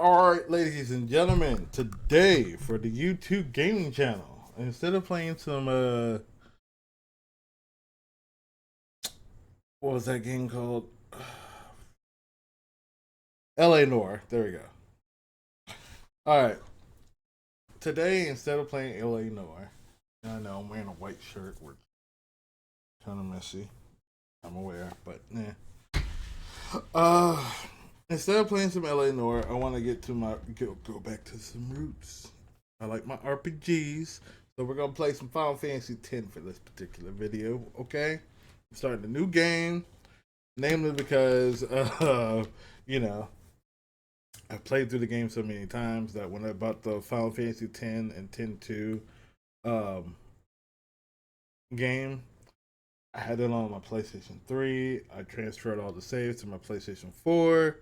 Alright, ladies and gentlemen, today for the YouTube gaming channel, instead of playing some, what was that game called? LA Noir. There we go. Alright, today instead of playing LA Noir, I know I'm wearing a white shirt, which is kind of messy. I'm aware, but Uh, instead of playing some LA Noir, I want to get to go back to some roots. I like my RPGs, so we're gonna play some Final Fantasy X for this particular video. Okay, I'm starting a new game, namely because you know I've played through the game so many times that when I bought the Final Fantasy X and X-2 um, game, I had it on my PlayStation 3. I transferred all the saves to my PlayStation 4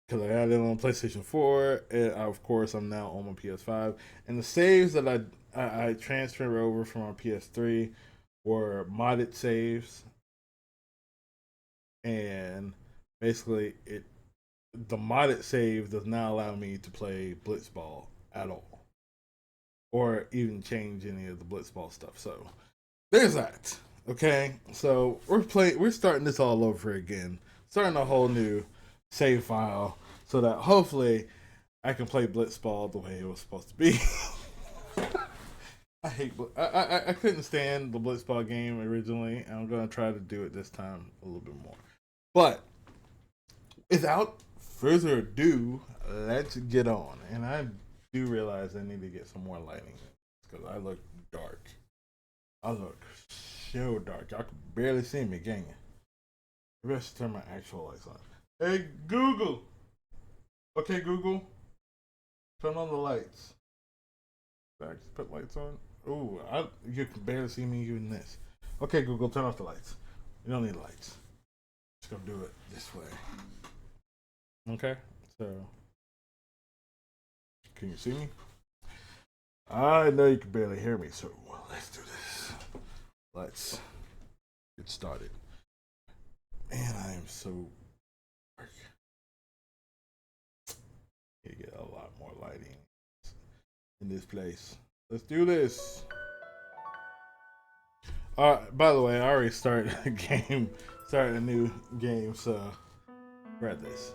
because I had it on PlayStation 4. And of course, I'm now on my PS5. And the saves that I transferred over from my PS3 were modded saves. And basically, the modded save does not allow me to play Blitzball at all, or even change any of the Blitzball stuff. So there's that. Okay, so we're starting this all over again, starting a whole new save file, so that hopefully I can play Blitzball the way it was supposed to be. I hate I couldn't stand the Blitzball game originally, and I'm gonna try to do it this time a little bit more. But without further ado, let's get on. And I do realize I need to get some more lighting because I look dark. I look so dark. Y'all can barely see me, can you? Maybe I should turn my actual lights on. Hey, Google. Okay, Google. Turn on the lights. Did I just put lights on? Ooh, you can barely see me even this. Okay, Google, turn off the lights. You don't need lights. Just gonna do it this way. Okay, so can you see me? I know you can barely hear me, so let's do this. Let's get started. Man, I am so dark. You get a lot more lighting in this place. Let's do this. By the way, I already started a game, started a new game, so read this.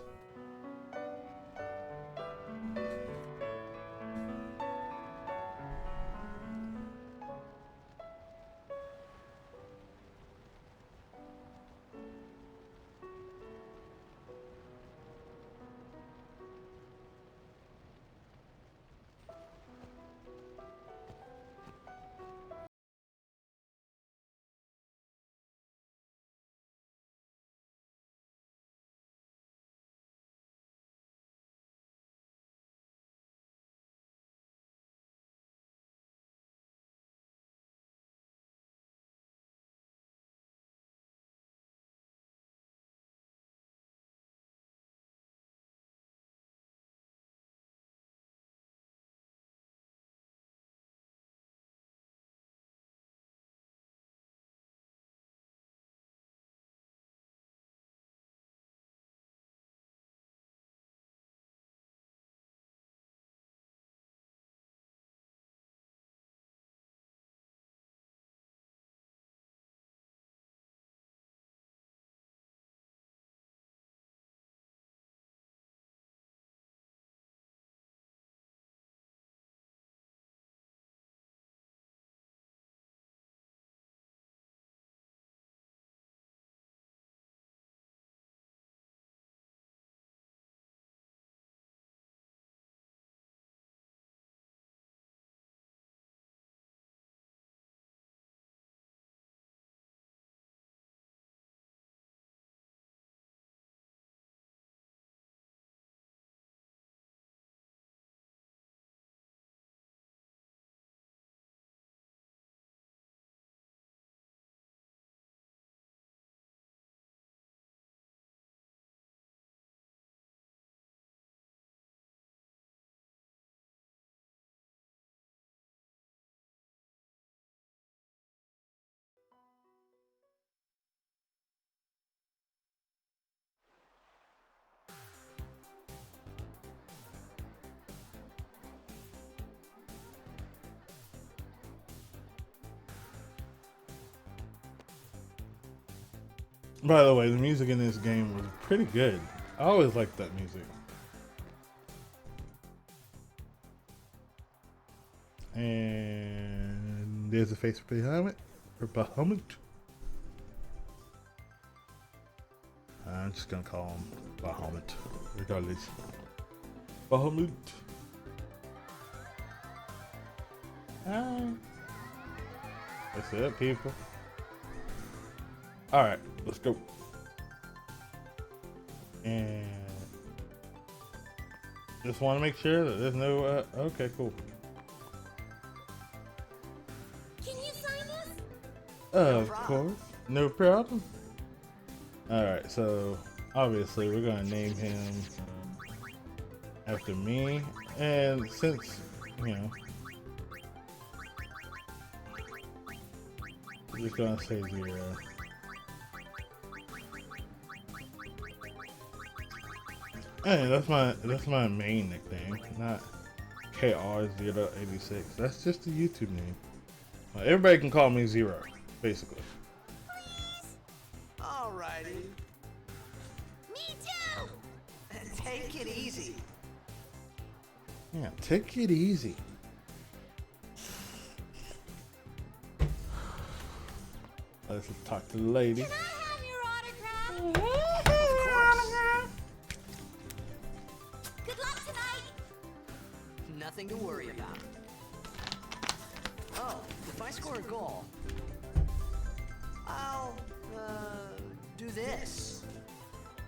By the way, the music in this game was pretty good. I always liked that music. And there's a face behind it. For Bahamut. I'm just gonna call him Bahamut, regardless. Bahamut. What's up, people? Alright, let's go. And just want to make sure that there's no. Okay, cool. Can you sign this? Of course. No problem. Alright, so obviously we're gonna name him after me. And since, you know, we're just gonna say 0. Hey, that's my main nickname, not KR086. That's just a YouTube name. Everybody can call me 0, basically. Alrighty. Me too! Take it easy. Yeah, take it easy. Let's talk to the lady. Can I have your autograph? Good luck tonight! Nothing to worry about. Oh, if I score a goal, I'll, do this.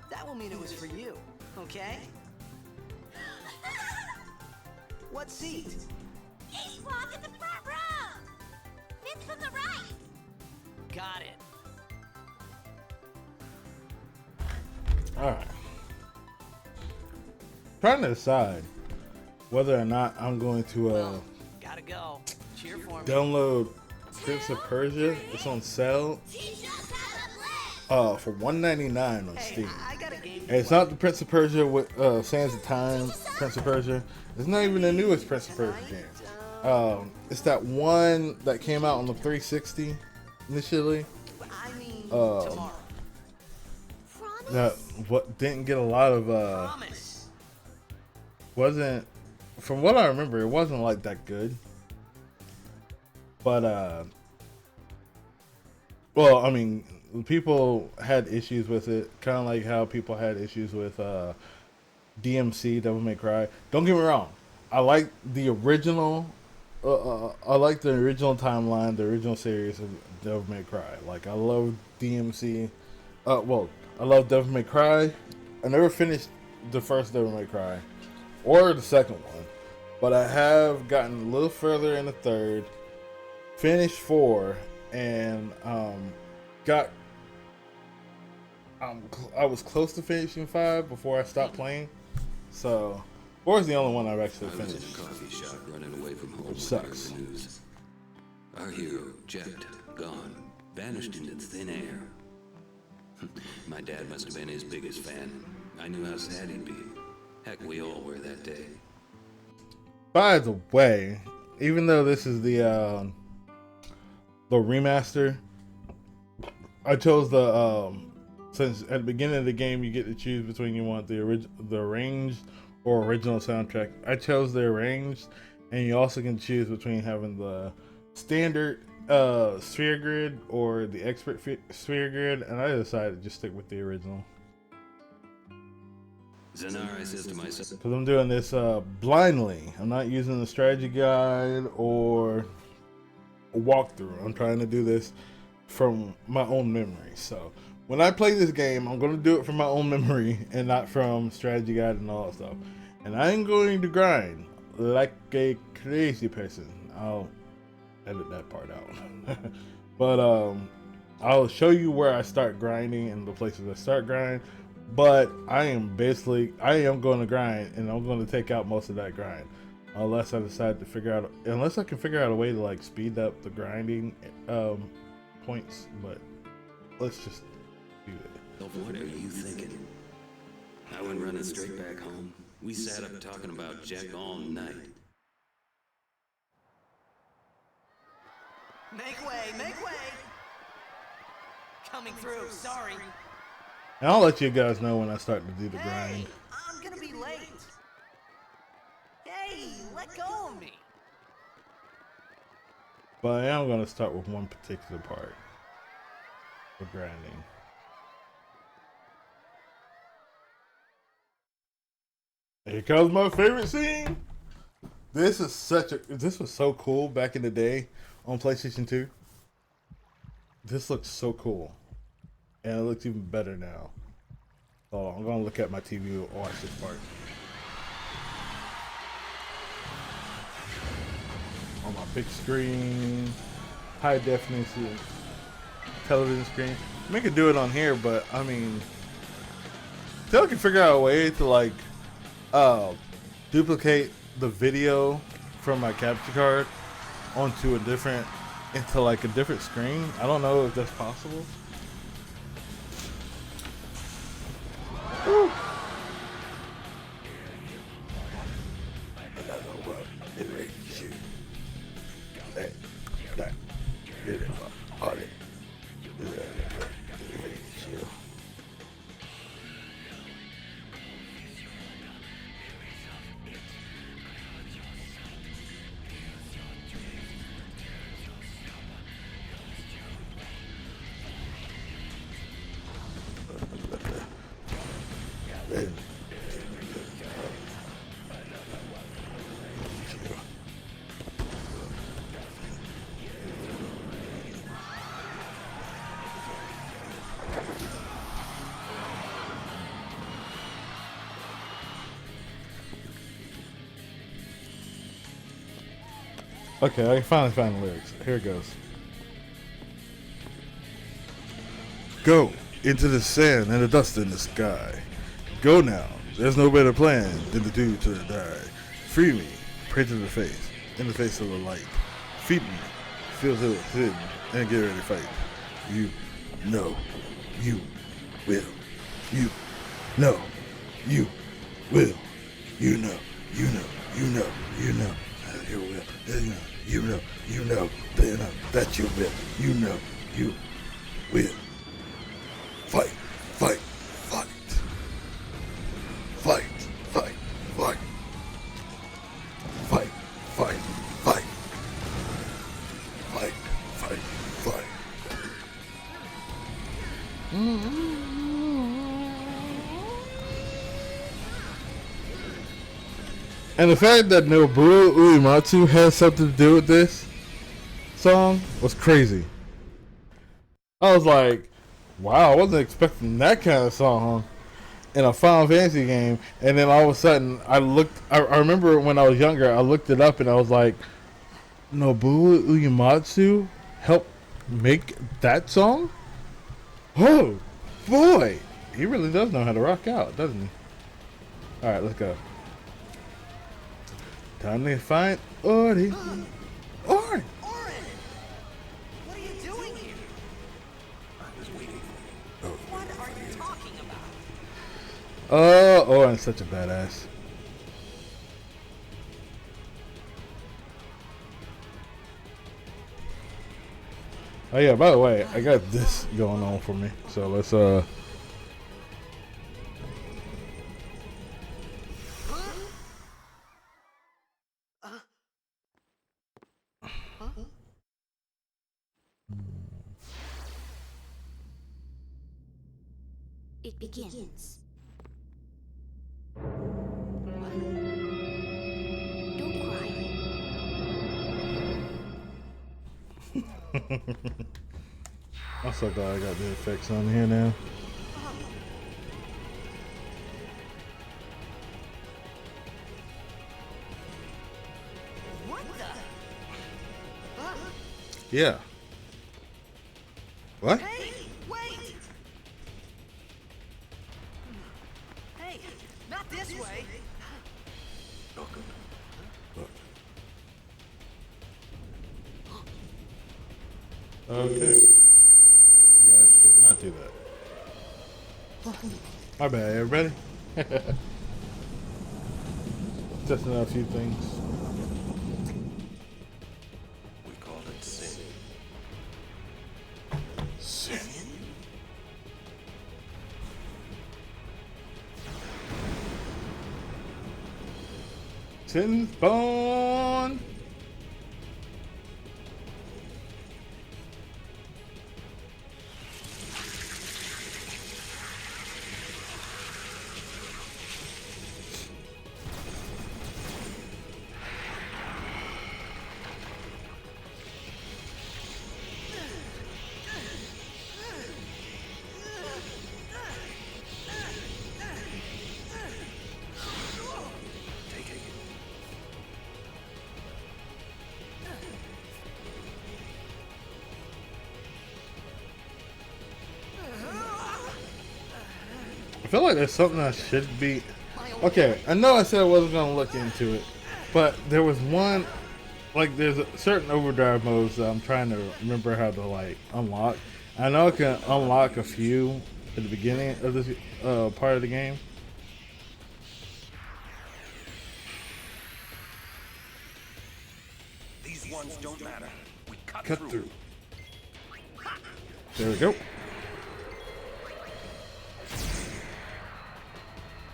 That will mean it was for you, okay? What seat? Ace block at the front row! Fifth from the right! Got it. Alright. Trying to decide whether or not I'm going to Well, gotta go. Cheer for me. download Prince of Persia. It's on sale Teach us how to play! for $1.99 on Hey, Steam. I got a game. And it's not the Prince of Persia with Sands of Time Prince of Persia. It's not even the newest Prince of Persia game. It's that one that came out on the 360 initially. I mean, tomorrow. Promise? That what didn't get a lot of Promise. wasn't, from what I remember, it wasn't like that good. But well, I mean, people had issues with it, kind of like how people had issues with DMC Devil May Cry. Don't get me wrong, I like the original. I like the original timeline, the original series of Devil May Cry. Like, I love DMC. Well, I love Devil May Cry. I never finished the first Devil May Cry or the second one, but I have gotten a little further in the third. Finished 4 and I was close to finishing 5 before I stopped playing. So 4 is the only one I've actually I was in finished. a coffee shop running away from home. Which when I heard sucks. the news. Our hero, Jet, gone, vanished into thin air. My dad must have been his biggest fan. I knew how sad he'd be. Heck, we all were that day. By the way, even though this is the remaster, I chose the since at the beginning of the game you get to choose between you want the arranged or original soundtrack. I chose the arranged, and you also can choose between having the standard sphere grid or the expert sphere grid, and I decided to just stick with the original Zanara says to myself, because I'm doing this blindly. I'm not using the strategy guide or a walkthrough. I'm trying to do this from my own memory. So when I play this game, I'm going to do it from my own memory and not from strategy guide and all that stuff. And I ain't going to grind like a crazy person. I'll edit that part out. But I'll show you where I start grinding and the places I start grinding. But I am going to grind, and I'm going to take out most of that grind. Unless I decide to unless I can figure out a way to like speed up the grinding points, but let's just do it. what are you thinking? I went running straight back home. We sat up talking about Jack all night. Make way, make way. coming through. Sorry. And I'll let you guys know when I start to do the grind. Hey, I'm gonna be late. Hey, let go of me. But I am going to start with one particular part for grinding. Here comes my favorite scene. This was so cool back in the day on PlayStation 2. This looks so cool. And it looks even better now. Hold on, I'm gonna look at my TV and watch this part. On my big screen, high definition television screen. I mean, I could do it on here, but I mean, still can figure out a way to like duplicate the video from my capture card onto a different screen. I don't know if that's possible. Woo. Okay, I can finally find the lyrics. Here it goes. Go into the sand and the dust in the sky. Go now. There's no better plan than to do to die. Free me. Pray to the face. In the face of the light. Feed me. Feel hidden and get ready to fight. You know. You will. You know. You will. You know. You know. You know. You know. You will. You know. You know. You know. They know that you will. You know. You will. Fight. Fight. Fight. Fight. Fight. Fight. Fight. Fight. Fight. Fight. Fight. Fight. And the fact that Nobuo Uematsu has something to do with this song was crazy. I was like, wow, I wasn't expecting that kind of song in a Final Fantasy game. And then all of a sudden, I remember when I was younger, I looked it up and I was like, Nobuo Uematsu helped make that song? Oh, boy. He really does know how to rock out, doesn't he? Alright, let's go. Time to find Ori. Ori! Orin! What are you doing here? I was waiting for you. What are you talking about? Orin's such a badass. Oh yeah, by the way, I got this going on for me. So let's It begins. Don't cry. I'm so glad I got the effects on here now. What the? Yeah. What? Hey, wait! Hey, not this way. Welcome. Okay. Yeah, I should not do that. My bad, everybody. Testing out a few things. We called it sin. Sin. Tin Spawn. I feel like there's something I should be. Okay, I know I said I wasn't gonna look into it, but there was one. Like, there's a certain overdrive modes that I'm trying to remember how to like unlock. I know I can unlock a few at the beginning of this part of the game. These ones don't matter. We cut Through. There we go.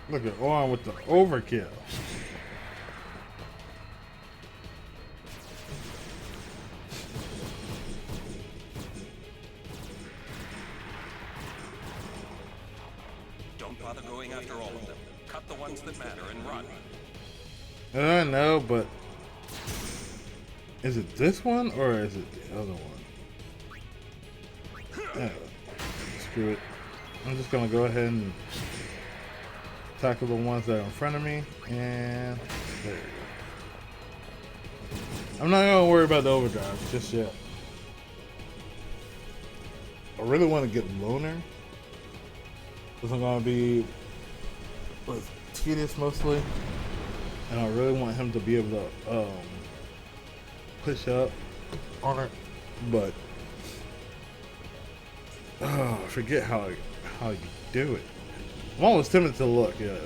Look at on with the overkill. Don't bother going after all of them. Cut the ones that matter and run. I know, but is it this one or is it the other one? Screw it. I'm just gonna go ahead and tackle the ones that are in front of me, and there we go. I'm not gonna worry about the overdrive just yet. I really want to get Loner. This is gonna be with Tedious mostly, and I really want him to be able to push up on it, but I forget how you do it. I'm almost tempted to look. Yeah.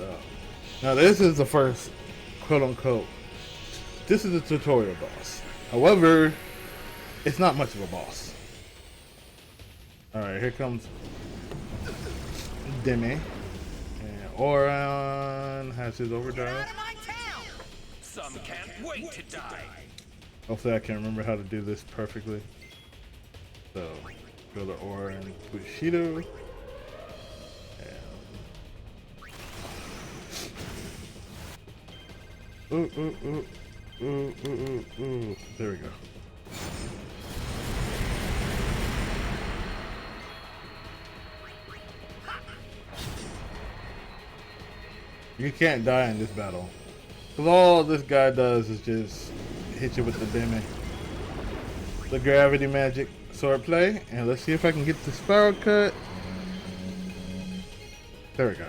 Now this is the first quote unquote. This is the tutorial boss. However, it's not much of a boss. All right, here comes Demi, and Orion has his overdrive. Some can't wait to die. Hopefully, I can remember how to do this perfectly. So, go to Orion Bushido. Ooh. There we go. You can't die in this battle. Because all this guy does is just hit you with the demi. The gravity magic sword play. And let's see if I can get the spiral cut. There we go.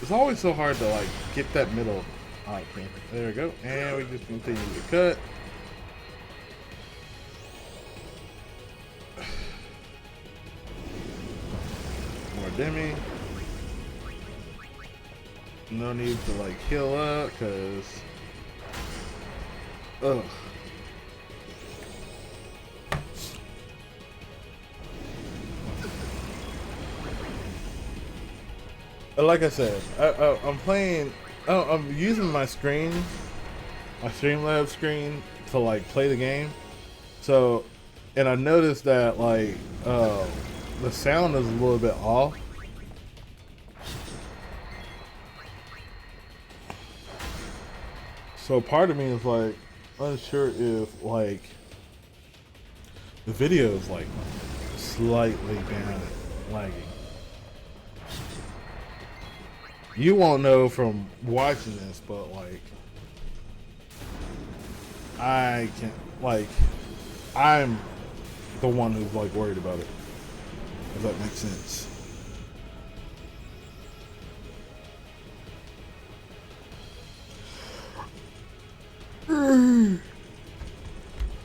It's always so hard to like get that middle. Alright, there we go. And we just continue to cut. More demi. No need to like heal up because like I said, I'm playing. I'm using my screen, my Streamlabs screen, to like play the game. So, and I noticed that like the sound is a little bit off. So part of me is like unsure if like the video is like slightly down, lagging. You won't know from watching this, but like I can like I'm the one who's like worried about it. If that makes sense.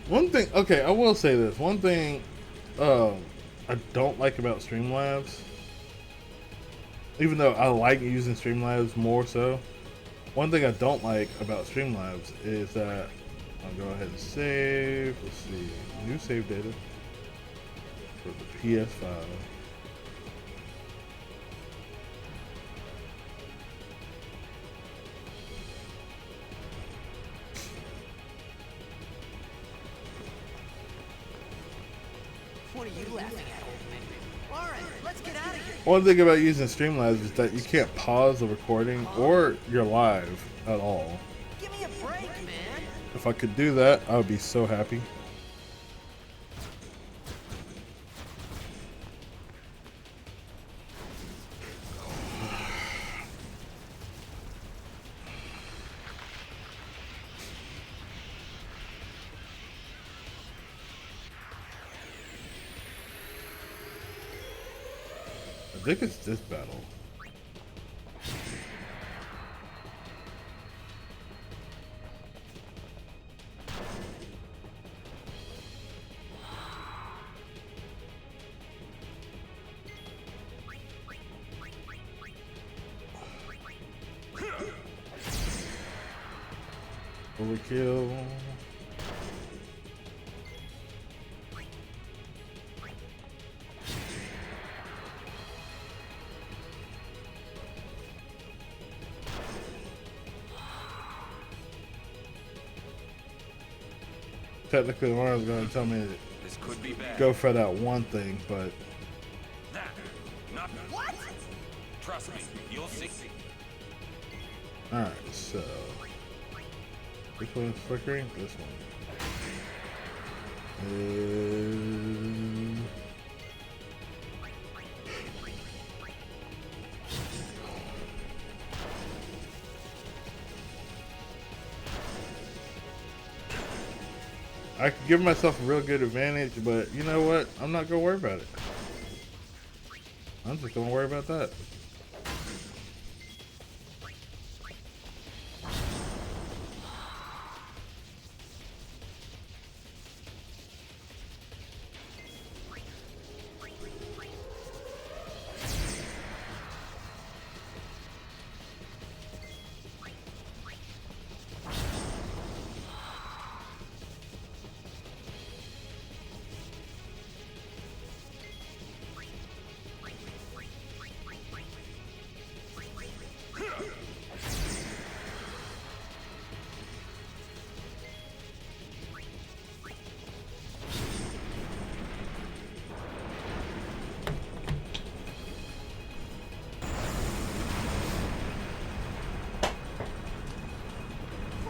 One thing, okay, I will say this. One thing I don't like about Streamlabs, even though I like using Streamlabs more so, one thing I don't like about Streamlabs is that I'll go ahead and save. Let's see, new save data for the PS5. you laughing at, old man? Alright, let's get out of here. One thing about using Streamlabs is that you can't pause the recording or you're live at all. Give me a break, man. If I could do that, I would be so happy. I think it's this battle. Overkill. Technically, Lauren's going to tell me to This could be bad. go for that one thing, but That, not what? Trust me, you'll see. alright, so which one is flickering? This one. I could give myself a real good advantage, but you know what? I'm not gonna worry about it. I'm just gonna worry about that.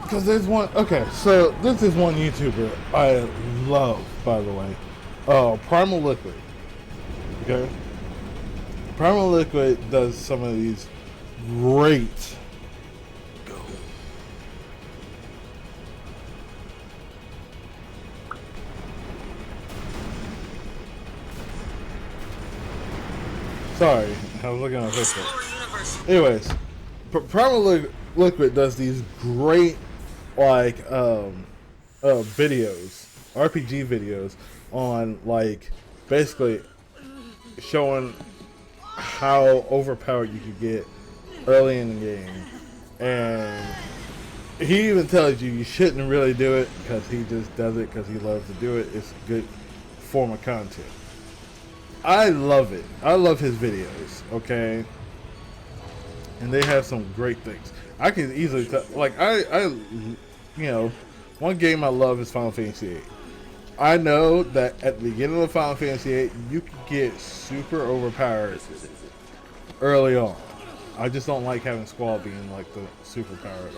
Because there's one, okay, so this is one YouTuber I love, by the way. Primal Liquid. Okay? Primal Liquid does some of these great Sorry, I was looking at Facebook. Anyways, Primal Liquid does these great like videos, RPG videos on like basically showing how overpowered you could get early in the game, and he even tells you shouldn't really do it because he just does it because he loves to do it. It's a good form of content. I love it. I love his videos, okay? And they have some great things. I can easily tell, like, you know, one game I love is Final Fantasy VIII. I know that at the beginning of Final Fantasy VIII, you can get super overpowered early on. I just don't like having Squall being like the super overpowered.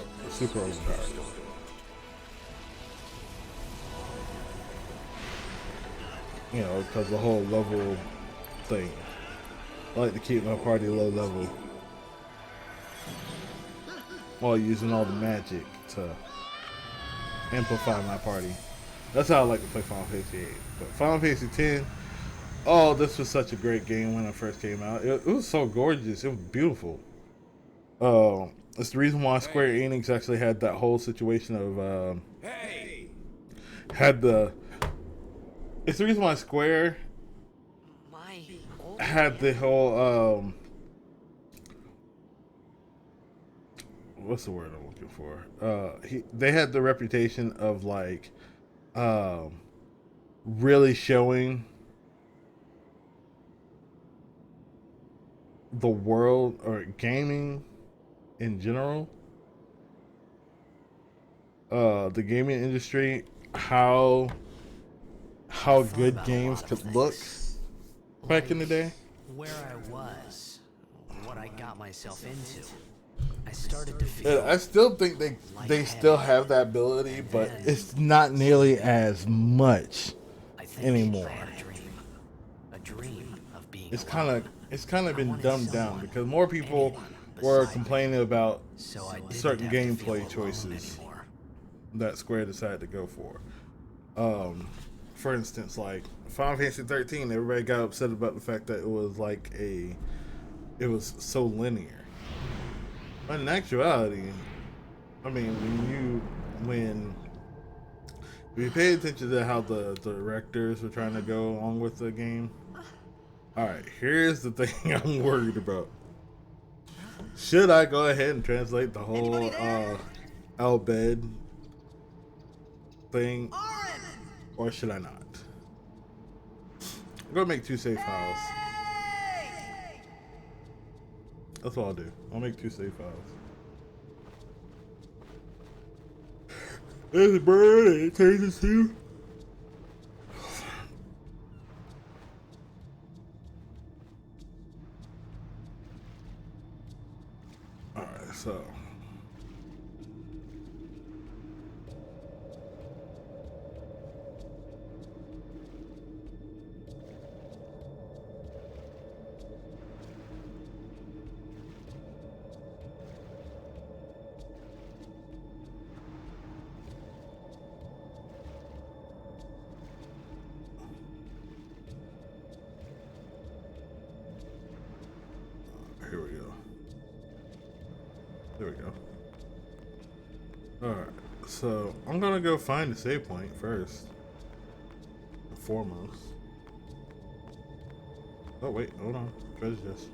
You know, because the whole level thing. I like to keep my party low level while using all the magic to amplify my party. That's how I like to play Final Fantasy VIII. But Final Fantasy X, oh, this was such a great game when it first came out. It was so gorgeous. It was beautiful. It's the reason why Square Enix actually had that whole situation of it's the reason why Square had the whole what's the word I'm looking for? They had the reputation of like really showing the world or gaming in general, the gaming industry, how good games could look back in the day. Where I was, what I got myself into. I started to And feel. I still think they still have that ability, but it's not nearly as much I think anymore. I had a dream of being It's alone. kind of been wanted dumbed down someone, because more people anyone were beside me, complaining about so I didn't certain have to feel gameplay alone choices anymore. that Square decided to go for. For instance, like Final Fantasy 13, everybody got upset about the fact that it was so linear. But in actuality, I mean, when you pay attention to how the directors were trying to go along with the game, all right, here's the thing I'm worried about. Should I go ahead and translate the whole Albed thing, or should I not? I'm gonna make 2 save files. That's what I'll do. I'll make 2 save files. There's a bird. It turns to. All right, so. Here we go. There we go. Alright, so I'm gonna go find the save point first and foremost. Oh wait, hold on. Treasure chest.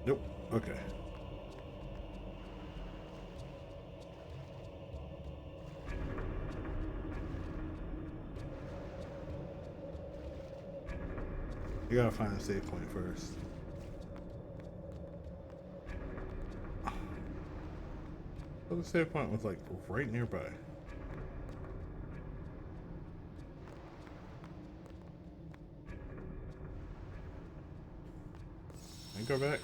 Nope. Okay. You gotta find a save point first. So the save point was like right nearby. And go back.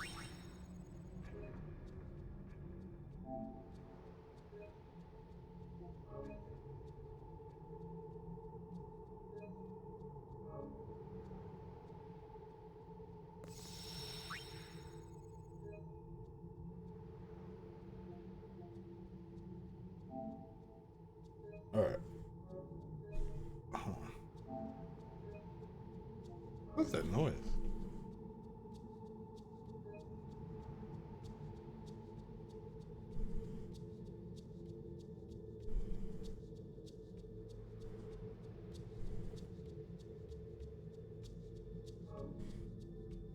Alright. What's that noise?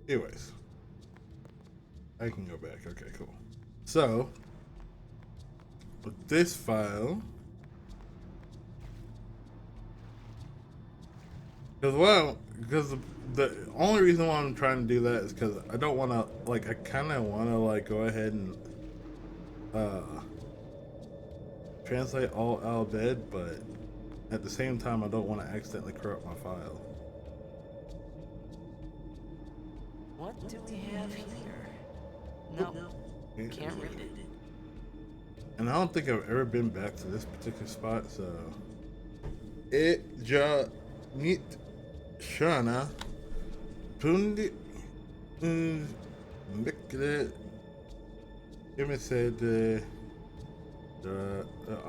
Anyways. I can go back. Okay, cool. So, with this file, because the only reason why I'm trying to do that is because I don't want to, like, I kind of want to, like, go ahead and translate all Albed, but at the same time, I don't want to accidentally corrupt my file. What do we have here? No, can't read it. And I don't think I've ever been back to this particular spot, so it ja nit shana pundi mikle Jimmy said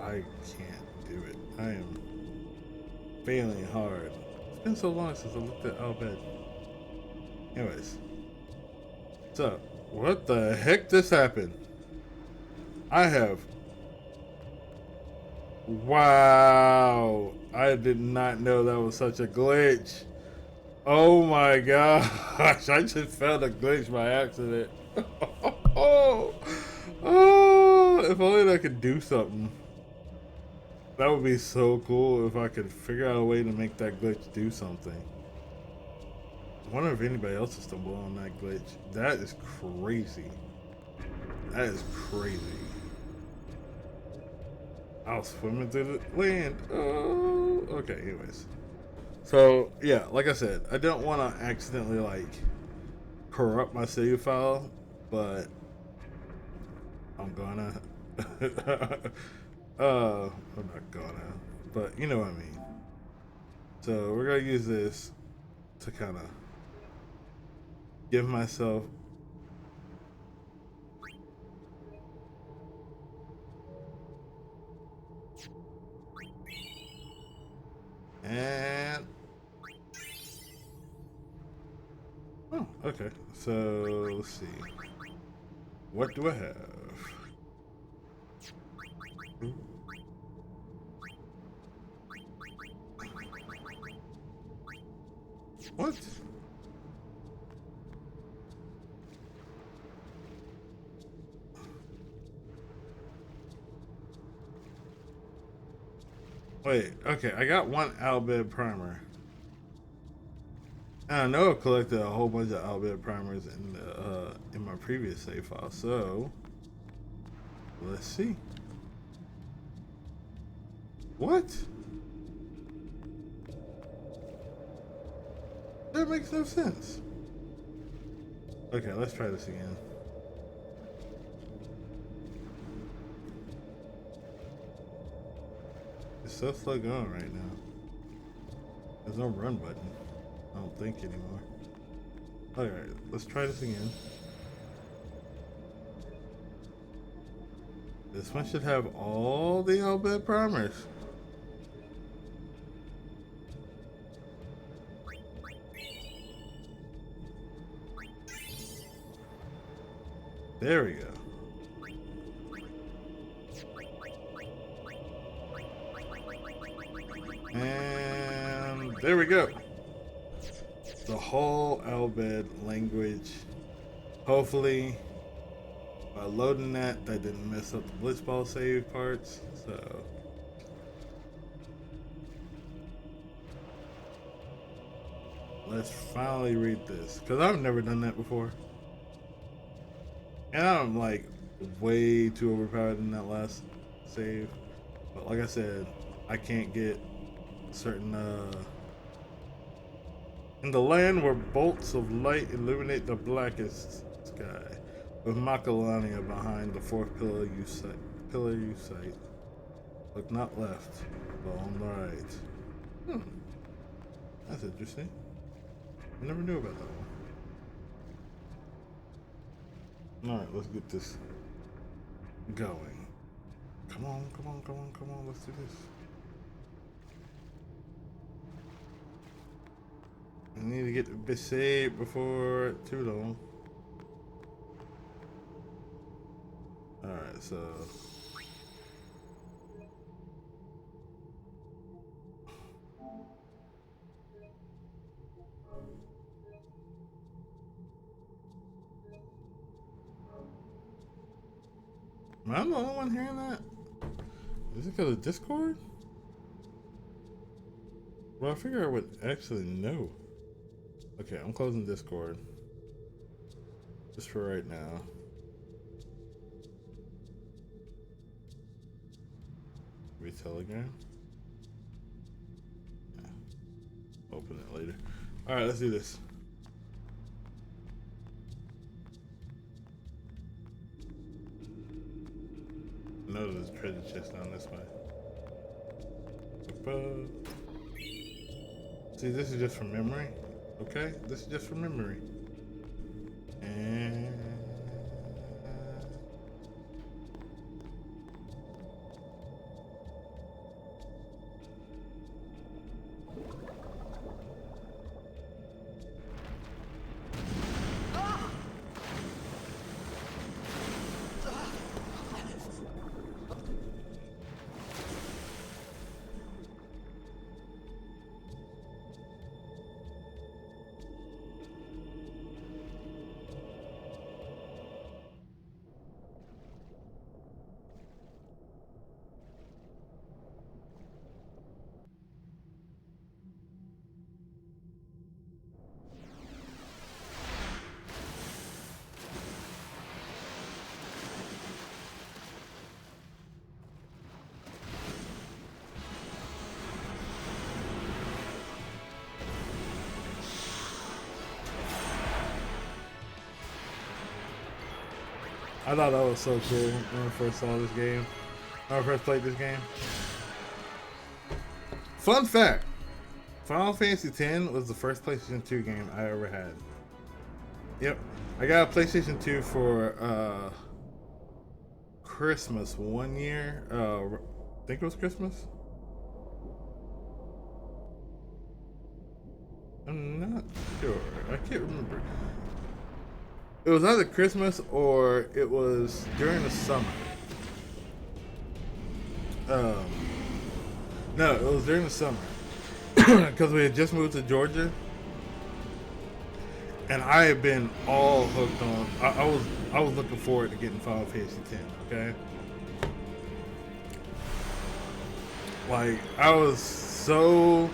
I can't do it. I am failing hard. It's been so long since I looked at Albed. Anyways. So, what the heck just happened? I have... Wow. I did not know that was such a glitch. Oh my gosh, I just found a glitch by accident. Oh, if only I could do something. That would be so cool if I could figure out a way to make that glitch do something. I wonder if anybody else has stumbled on that glitch. That is crazy. That is crazy. I was swimming through the land. Oh, okay, anyways. So, yeah, like I said, I don't want to accidentally, like, corrupt my save file, but I'm gonna. I'm not gonna, but you know what I mean. So we're gonna use this to kind of give myself and oh, okay. So let's see. What do I have? What? Wait, okay, I got one Albed primer. And I know I collected a whole bunch of Albed primers in my previous save file, so let's see. What? That makes no sense. Okay, let's try this again. It's so slow going right now. There's no run button. I don't think anymore. Alright, let's try this again. This one should have all the Albed primers. There we go. And there we go. The whole Albed language. Hopefully, by loading that didn't mess up the Blitzball save parts. So, let's finally read this. Because I've never done that before. And I'm like way too overpowered in that last save. But like I said, I can't get certain in the land where bolts of light illuminate the blackest sky, with Makalania behind the fourth pillar you sight. Look not left, but on the right. That's interesting. I never knew about that one. Alright, let's get this going. Come on, let's do this. I need to get the saved before too long. Alright, so am I the only one hearing that? Is it because of Discord? Well, I figure I would actually know. Okay, I'm closing Discord. Just for right now. Maybe Telegram? Yeah. Open it later. Alright, let's do this. I know there's a treasure chest down this way. See, this is just from memory. Okay, this is just from memory. And I thought that was so cool when I first saw this game. When I first played this game. Fun fact: Final Fantasy X was the first PlayStation 2 game I ever had. Yep, I got a PlayStation 2 for Christmas one year. I think it was Christmas. I'm not sure. I can't remember. It was either Christmas or it was during the summer. No, it was during the summer because we had just moved to Georgia, and I had been all hooked on. I was looking forward to getting Final Fantasy X. Okay, like I was so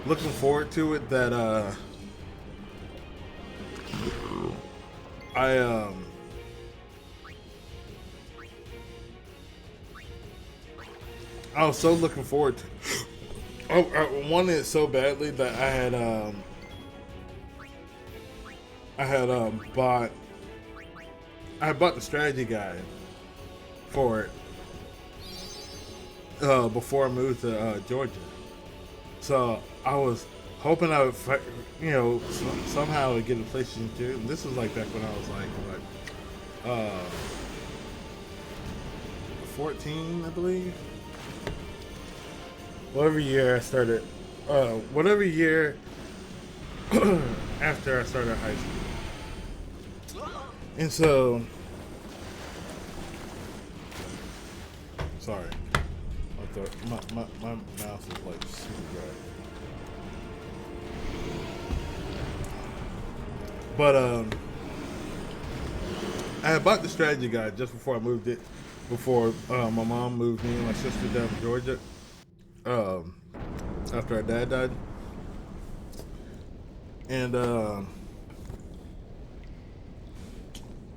looking forward to it that I was so looking forward to. I wanted it so badly that I had bought the strategy guide for it before I moved to Georgia. So I was hoping I would, somehow get a PlayStation 2. And this was like back when I was like 14, I believe. Whatever year I started, whatever year after I started high school. And so, sorry, my mouth is like super dry. But I had bought the strategy guide just before I moved it, before my mom moved me and my sister down to Georgia. After our dad died, and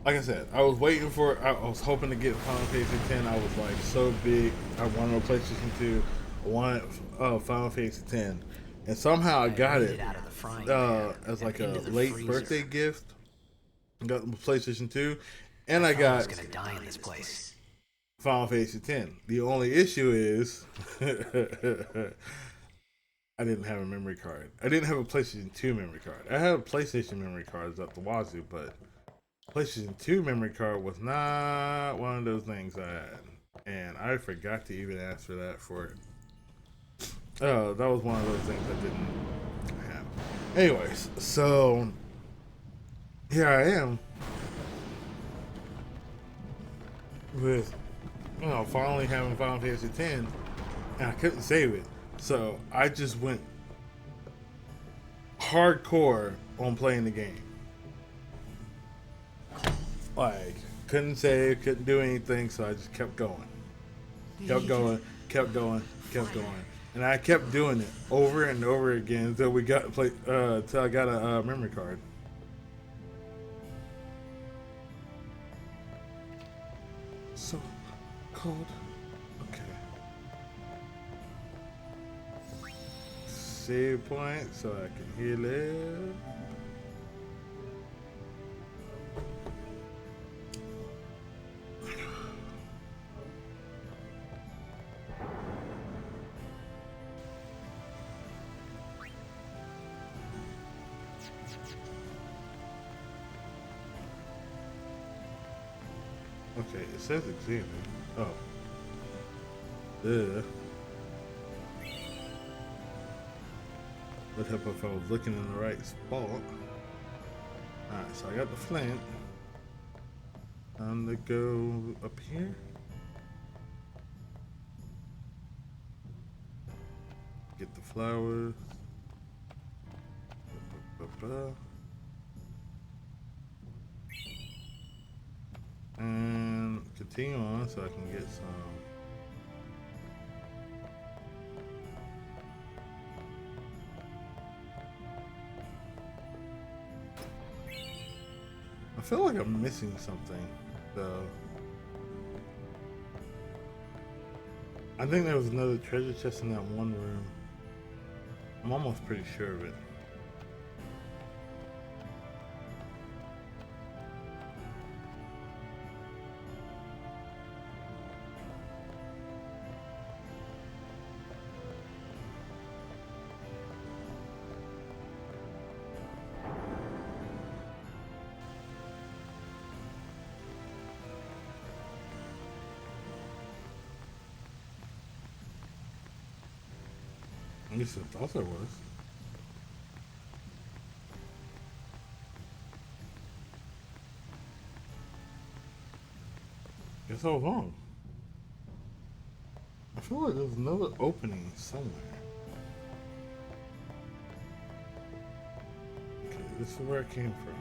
like I said, I was waiting for. I was hoping to get Final Fantasy X. I was like so big. I wanted a PlayStation 2. I wanted Final Fantasy X, and somehow I got it as like a late birthday gift. I got the PlayStation 2, and I got gonna die in this place. Final Fantasy X. The only issue is I didn't have a memory card. I didn't have a PlayStation 2 memory card. I had a PlayStation memory cards up the wazoo, but PlayStation 2 memory card was not one of those things I had. And I forgot to even ask for that for it. That was one of those things I didn't have. Anyways, so here I am with, finally having Final Fantasy X, and I couldn't save it. So I just went hardcore on playing the game. Like, couldn't save, couldn't do anything, so I just kept going. Kept going. And I kept doing it over and over again until we got till I got a memory card. So cold. Okay. Save point so I can heal it. Okay, it says examine. Oh. Would help if I was looking in the right spot. Alright, so I got the flint. Time to go up here. Get the flowers. And continue on so I can get some. I feel like I'm missing something, though. I think there was another treasure chest in that one room. I'm almost pretty sure of it. least I thought there was. Guess I was wrong. I feel like there's another opening somewhere. Okay, this is where it came from.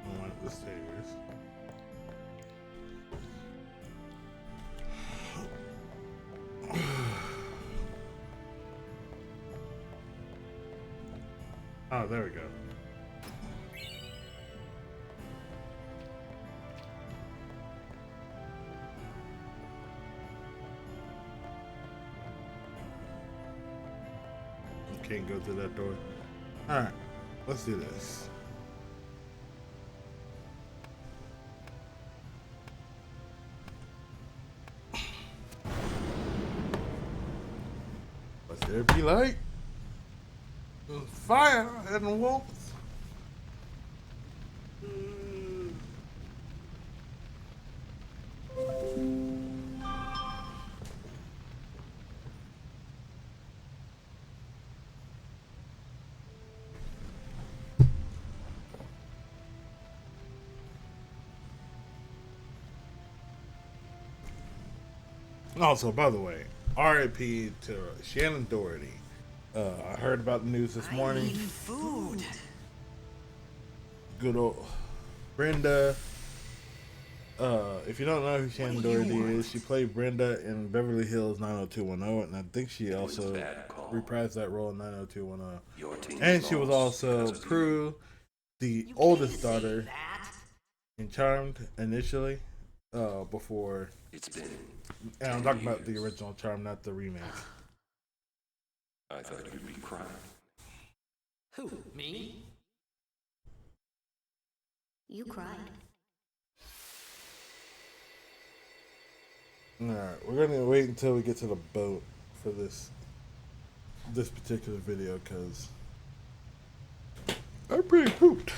I went up the stairs. Oh, there we go. Can't go through that door. Alright, let's do this. What's there be like? Fire and the wolves. Also, by the way, R.I.P. to Shannon Doherty. I heard about the news this morning. I need food. Good old Brenda. If you don't know who Shannon Doherty is, she played Brenda in Beverly Hills 90210, and I think she also reprised that role in 90210. And she was also Prue, the oldest daughter in Charmed initially, before. It's been. And I'm talking about the original Charm, not the remake. I thought you'd be crying. Who, me? You cried. Alright, we're gonna wait until we get to the boat for this particular video, because I pretty pooped.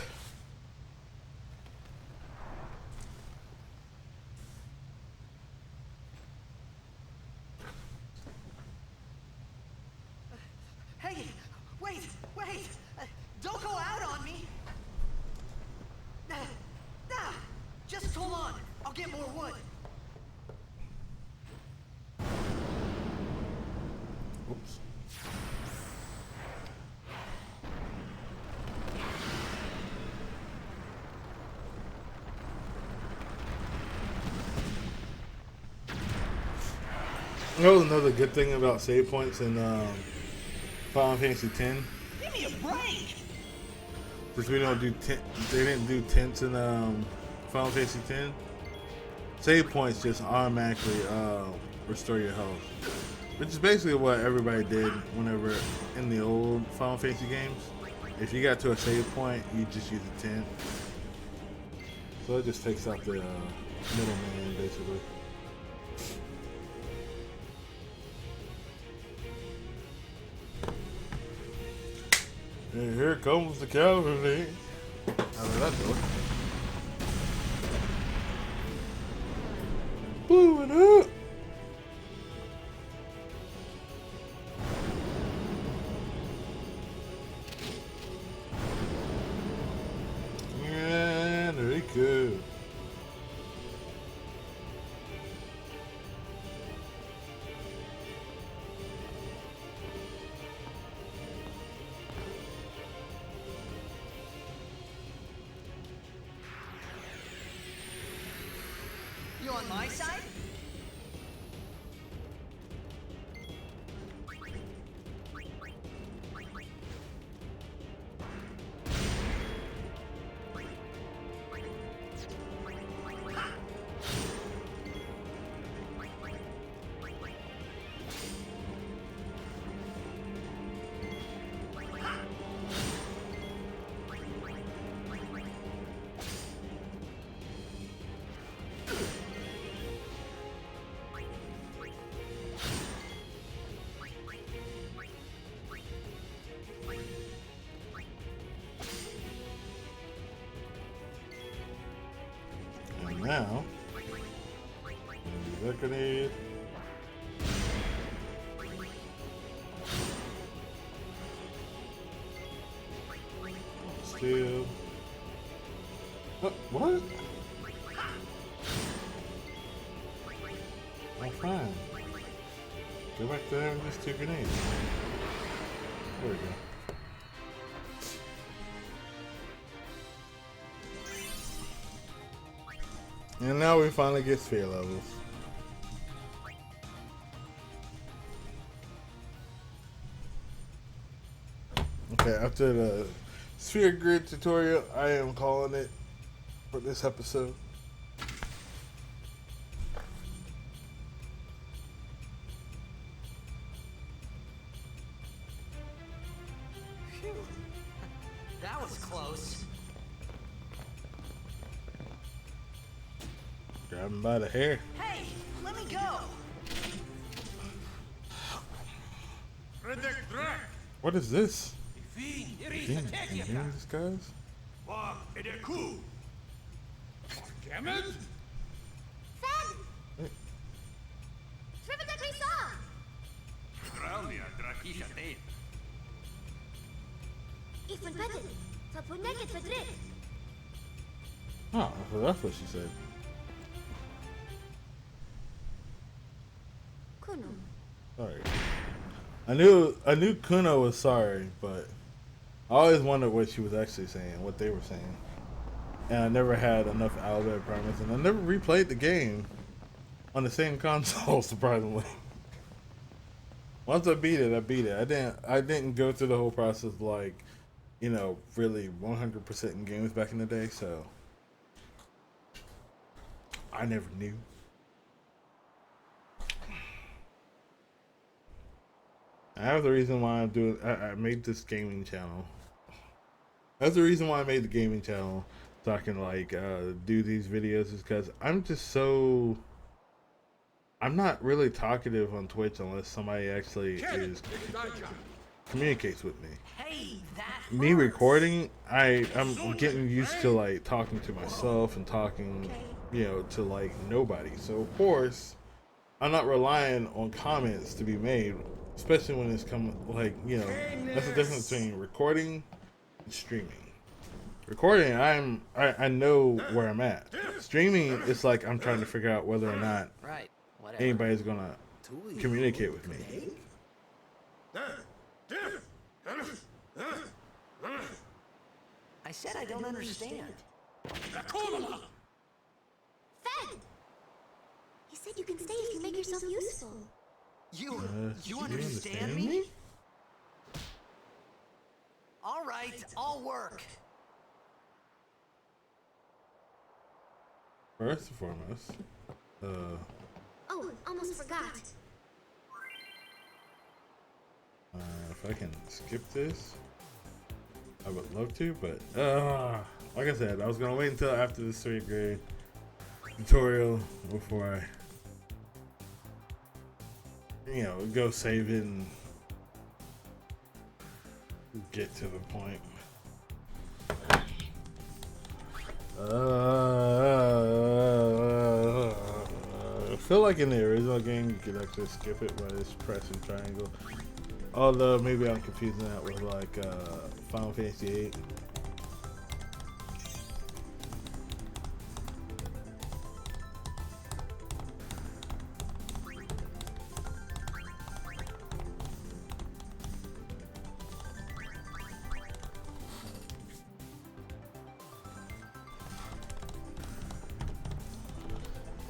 Hey, wait! Don't go out on me! Just hold on. I'll get more wood. Oops. That was another good thing about save points in Final Fantasy X. Give me a break! Because we don't do they didn't do tents in Final Fantasy X. Save points just automatically restore your health, which is basically what everybody did whenever in the old Final Fantasy games. If you got to a save point, you just use a tent. So it just takes out the middleman, basically. And here comes the cavalry. Out of that door. Blew it up. And very good. You on my side? And now, the grenade. shield. What? Oh, fine. Go back there and just 2 grenades. There we go. And now we finally get sphere levels. Okay, after the sphere grid tutorial, I am calling it for this episode. Phew. That was close. Grab him by the hair. Hey, let me go. What is this? Fien, Damn, can you hear these guys? Var är det ku? Kemet? Fed! Trivet that we saw! Traunia drakisha tein. Ifan Petin, så på näcket för dritt. Oh, so that's what she said. Kuno. Sorry. I knew Kuno was sorry, but I always wondered what she was actually saying, what they were saying. And I never had enough alphabet primers, and I never replayed the game on the same console, surprisingly. Once I beat it, I beat it. I didn't go through the whole process like, you know, really 100% in games back in the day, so I never knew. I have the reason why I'm doing. I made this gaming channel. That's the reason why I made the gaming channel, so I can like do these videos. Is because I'm just so. I'm not really talkative on Twitch unless somebody actually communicates with me. Hey, that Me hurts. recording, I'm getting used to like talking to myself and talking, you know, to like nobody. So of course, I'm not relying on comments to be made, especially when it's coming like, you know, that's the difference between recording and streaming. Recording, I know where I'm at. Streaming, it's like I'm trying to figure out whether or not Right. Whatever. anybody's gonna communicate with me. I said I don't understand. Fed! He said you can stay if you make yourself useful. You understand me? All right, I'll work. First and foremost, Oh, almost forgot. if I can skip this, I would love to, but like I said, I was gonna wait until after the 3rd grade tutorial before I, you know, go save it and get to the point. I feel like in the original game you could actually skip it by just pressing triangle. Although maybe I'm confusing that with like Final Fantasy VIII.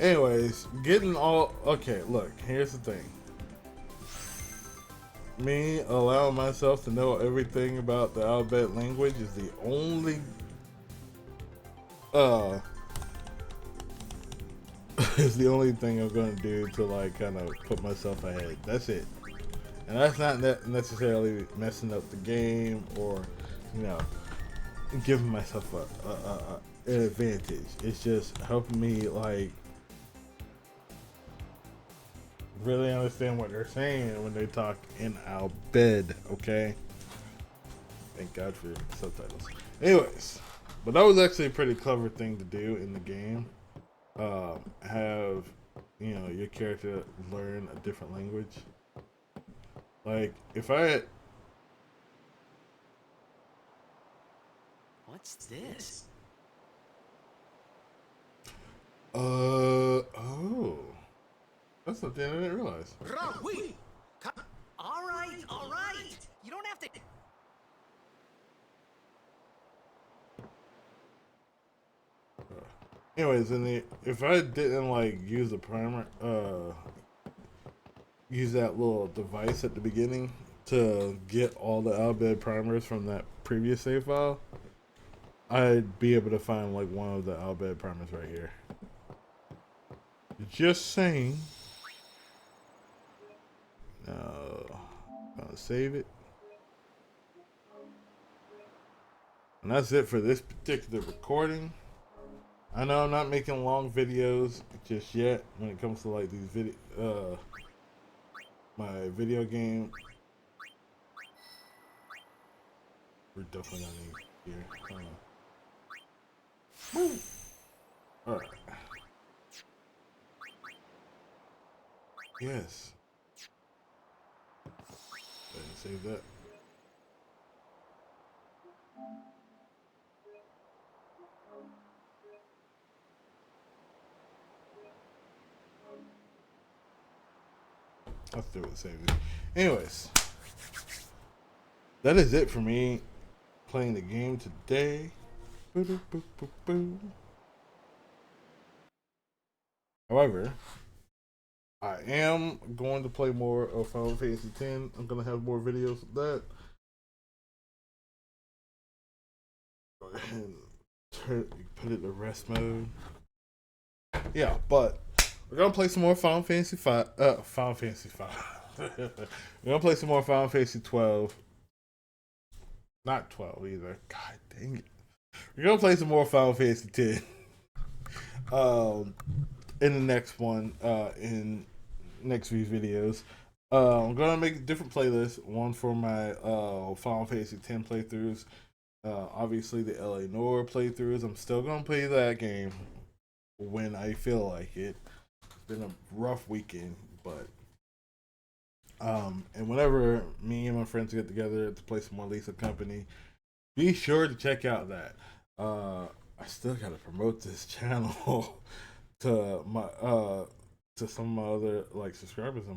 Anyways, getting all okay. Look, here's the thing. Me allowing myself to know everything about the alphabet language is the only is the only thing I'm gonna do to like kind of put myself ahead. That's it, and that's not necessarily messing up the game or, you know, giving myself an advantage. It's just helping me like really understand what they're saying when they talk in our bed, okay? Thank God for subtitles. Anyways, but that was actually a pretty clever thing to do in the game. Have, you know, your character learn a different language. Like, if I had... What's this? Oh. That's something I didn't realize. All right. You don't have to. Anyways, if I didn't like use the primer, use that little device at the beginning to get all the Albed primers from that previous save file, I'd be able to find like one of the Albed primers right here. Just saying. Gonna save it. And that's it for this particular recording. I know I'm not making long videos just yet when it comes to like these my video game. We're definitely gonna need here. Alright. Yes. Go ahead and save that. I'll do it, save it. Anyways, that is it for me playing the game today. However, I am going to play more of Final Fantasy X. I'm going to have more videos of that. Go ahead and put it to rest mode. Yeah, but we're going to play some more Final Fantasy 5. Final Fantasy 5. We're going to play some more Final Fantasy 12. Not 12 either. God dang it. We're going to play some more Final Fantasy X. In the next one, in next week's videos. I'm gonna make different playlists. One for my Final Fantasy X playthroughs. Obviously the LA Noire playthroughs. I'm still gonna play that game when I feel like it. It's been a rough weekend, but and whenever me and my friends get together to play some more Lisa Company, be sure to check out that. I still gotta promote this channel to my to some of my other like subscribers in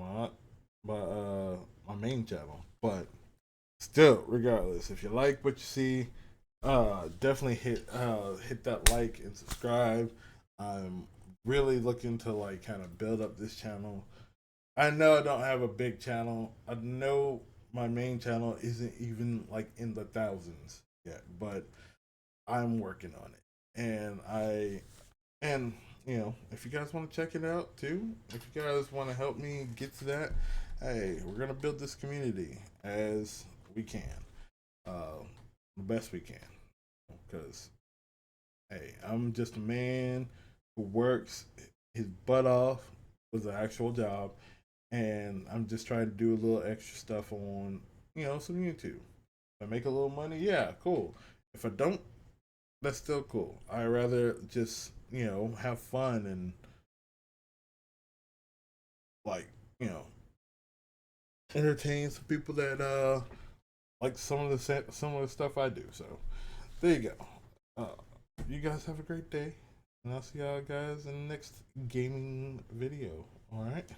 my main channel. But still, regardless, if you like what you see, definitely hit that like and subscribe. I'm really looking to like kind of build up this channel. I know I don't have a big channel. I know my main channel isn't even like in the thousands yet, but I'm working on it. And you know, if you guys want to check it out too, if you guys want to help me get to that, hey, we're gonna build this community as we can, the best we can. Because hey, I'm just a man who works his butt off with an actual job, and I'm just trying to do a little extra stuff on, you know, some YouTube. If I make a little money, yeah, cool. If I don't, that's still cool. I rather just, you know, have fun and like, you know, entertain some people that like some of the stuff I do. So there you go. You guys have a great day, and I'll see y'all guys in the next gaming video. All right.